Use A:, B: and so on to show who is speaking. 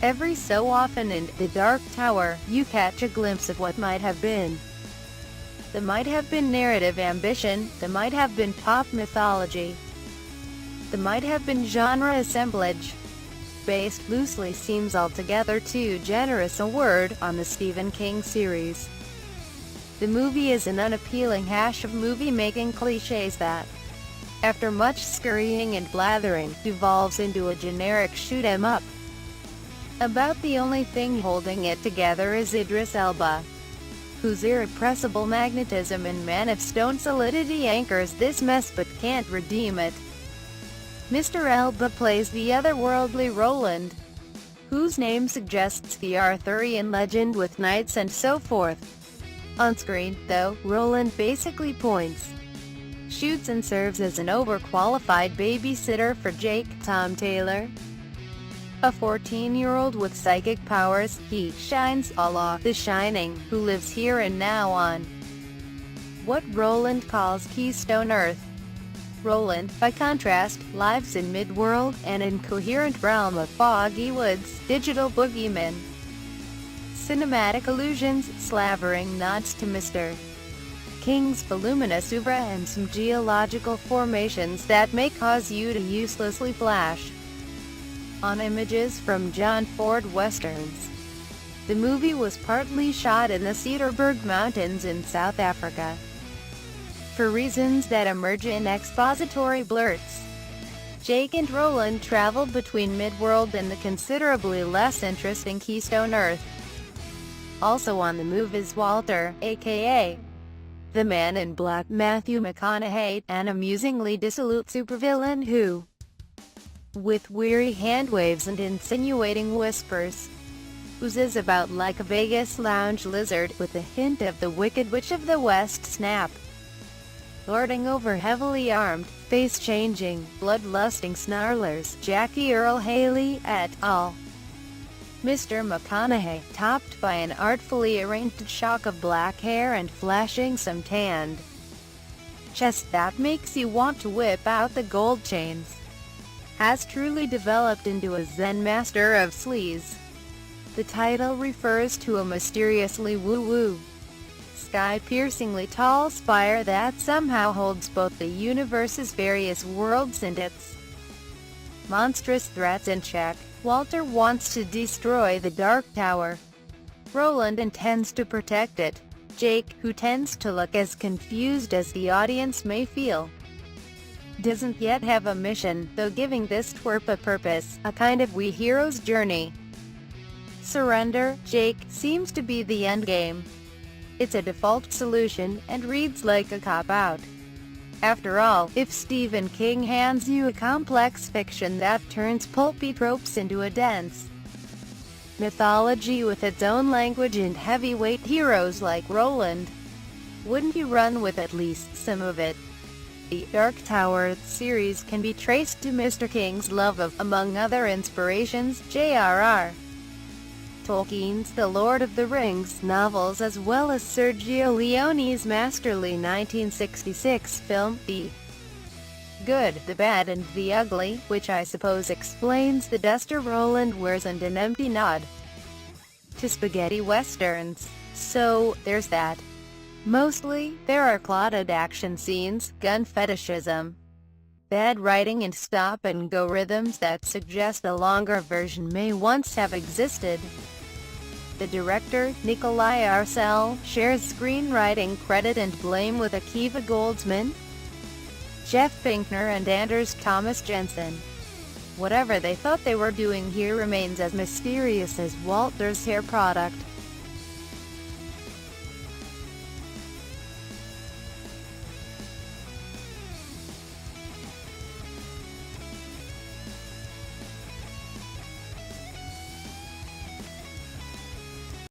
A: Every so often in The Dark Tower, you catch a glimpse of what might have been. There might have been narrative ambition, there might have been pop mythology, there might have been genre assemblage. Based loosely seems altogether too generous a word on the Stephen King series. The movie is an unappealing hash of movie-making cliches that, after much scurrying and blathering, devolves into a generic shoot-'em-up. About the only thing holding it together is Idris Elba, whose irrepressible magnetism and Man of Stone solidity anchors this mess but can't redeem it. Mr. Elba plays the otherworldly Roland, whose name suggests the Arthurian legend with knights and so forth. On screen, though, Roland basically points, shoots and serves as an overqualified babysitter for Jake, Tom Taylor, a 14-year-old with psychic powers. He shines a la The Shining, who lives here and now on what Roland calls Keystone Earth. Roland, by contrast, lives in Midworld, an incoherent realm of foggy woods, digital boogeymen, cinematic illusions, slavering nods to Mr. King's voluminous oeuvre and some geological formations that may cause you to uselessly flash on images from John Ford westerns. The movie was partly shot in the Cederberg Mountains in South Africa, for reasons that emerge in expository blurts. Jake and Roland traveled between Midworld and the considerably less interesting Keystone Earth. Also on the move is Walter, aka the Man in Black, Matthew McConaughey, an amusingly dissolute supervillain who, with weary handwaves and insinuating whispers, oozes about like a Vegas lounge lizard, with a hint of the Wicked Witch of the West snap, lording over heavily armed, face-changing, bloodlusting snarlers. Jackie Earle Haley et al. Mr. McConaughey, topped by an artfully arranged shock of black hair and flashing some tanned chest that makes you want to whip out the gold chains, has truly developed into a Zen master of sleaze. The title refers to a mysteriously woo-woo, sky-piercingly tall spire that somehow holds both the universe's various worlds and its monstrous threats in check. Walter wants to destroy the Dark Tower. Roland intends to protect it. Jake, who tends to look as confused as the audience may feel, doesn't yet have a mission, though giving this twerp a purpose, a kind of we hero's journey. Surrender, Jake, seems to be the endgame. It's a default solution, and reads like a cop-out. After all, if Stephen King hands you a complex fiction that turns pulpy tropes into a dense mythology with its own language and heavyweight heroes like Roland, wouldn't you run with at least some of it? The Dark Tower series can be traced to Mr. King's love of, among other inspirations, J.R.R. Tolkien's The Lord of the Rings novels, as well as Sergio Leone's masterly 1966 film, The Good, the Bad and the Ugly, which I suppose explains the duster Roland wears and an empty nod to spaghetti westerns. So, there's that. Mostly, there are clotted action scenes, gun fetishism, bad writing and stop-and-go rhythms that suggest a longer version may once have existed. The director, Nikolai Arcel, shares screenwriting credit and blame with Akiva Goldsman, Jeff Pinkner and Anders Thomas Jensen. Whatever they thought they were doing here remains as mysterious as Walter's hair product.